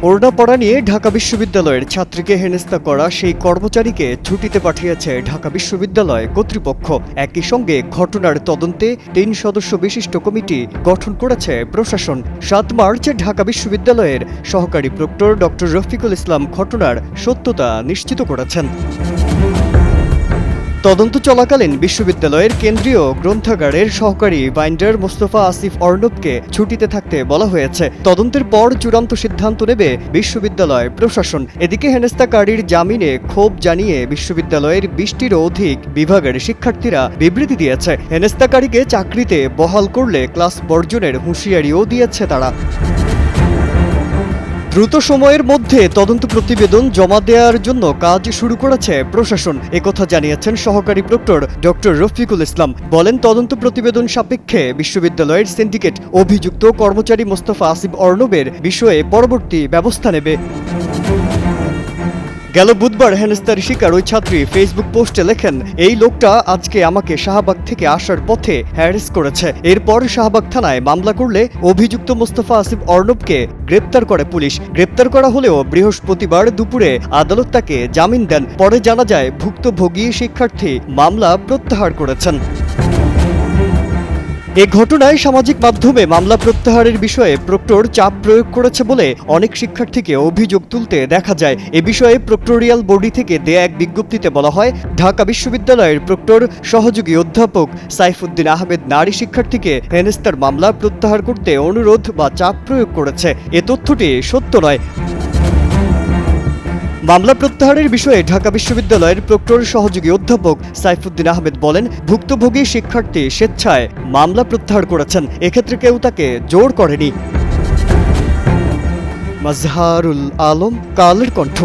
ওড়না পড়া নিয়ে ঢাকা বিশ্ববিদ্যালয়ের ছাত্রীকে হেনস্থা করা সেই কর্মচারীকে ছুটিতে পাঠিয়েছে ঢাকা বিশ্ববিদ্যালয় কর্তৃপক্ষ। একই সঙ্গে ঘটনার তদন্তে ৩ সদস্য বিশিষ্ট কমিটি গঠন করেছে প্রশাসন। ৭ মার্চ ঢাকা বিশ্ববিদ্যালয়ের সহকারী প্রক্টর ডক্টর রফিকুল ইসলাম ঘটনার সত্যতা নিশ্চিত করেছেন। তদন্ত চলাকালীন বিশ্ববিদ্যালয়ের কেন্দ্রীয় গ্রন্থাগারের সহকারী বাইন্ডার মোস্তফা আসিফ অর্ণবকে ছুটিতে থাকতে বলা হয়েছে। তদন্তের পর চূড়ান্ত সিদ্ধান্ত নেবে বিশ্ববিদ্যালয় প্রশাসন। এদিকে হেনস্থাকারীর জামিনে ক্ষোভ জানিয়ে বিশ্ববিদ্যালয়ের ২০টিরও অধিক বিভাগের শিক্ষার্থীরা বিবৃতি দিয়েছে। হেনস্থাকারীকে চাকরিতে বহাল করলে ক্লাস বর্জনের হুঁশিয়ারিও দিয়েছে তারা। দ্রুত সময়ের মধ্যে তদন্ত প্রতিবেদন জমা দেওয়ার জন্য কাজ শুরু করেছে প্রশাসন, একথা জানিয়েছেন সহকারী প্রক্টর ডক্টর রফিকুল ইসলাম। বলেন, তদন্ত প্রতিবেদন সাপেক্ষে বিশ্ববিদ্যালয়ের সিন্ডিকেট অভিযুক্ত কর্মচারী মোস্তফা আসিফ অর্ণবের বিষয়ে পরবর্তী ব্যবস্থা নেবে। গেল বুধবার হেনস্থার শিকার ওই ছাত্রী ফেসবুক পোস্টে লেখেন, এই লোকটা আজকে আমাকে শাহবাগ থেকে আসার পথে হ্যারাস করেছে। এরপর শাহবাগ থানায় মামলা করলে অভিযুক্ত মোস্তফা আসিফ অর্ণবকে গ্রেপ্তার করে পুলিশ। গ্রেপ্তার করা হলেও বৃহস্পতিবার দুপুরে আদালত তাকে জামিন দেন। পরে জানা যায় ভুক্তভোগী শিক্ষার্থী মামলা প্রত্যাহার করেছেন। এ ঘটনায় সামাজিক মাধ্যমে মামলা প্রত্যাহারের বিষয়ে প্রক্টর চাপ প্রয়োগ করেছে বলে অনেক শিক্ষার্থীকে অভিযোগ তুলতে দেখা যায়। এ বিষয়ে প্রক্টোরিয়াল বডি থেকে দেয়া এক বিজ্ঞপ্তিতে বলা হয়, ঢাকা বিশ্ববিদ্যালয়ের প্রক্টর সহযোগী অধ্যাপক সাইফুদ্দিন আহমেদ নারী শিক্ষার্থীকে হেনস্থার মামলা প্রত্যাহার করতে অনুরোধ বা চাপ প্রয়োগ করেছে। এ তথ্যটি সত্য নয়। মামলা প্রত্যাহারের বিষয়ে ঢাকা বিশ্ববিদ্যালয়ের প্রক্টর সহযোগী অধ্যাপক সাইফুদ্দিন আহমেদ বলেন, ভুক্তভোগী শিক্ষার্থী স্বেচ্ছায় মামলা প্রত্যাহার করেছেন। এক্ষেত্রে কেউ তাকে জোর করেনি। মাজহারুল আলম, কালের কণ্ঠ।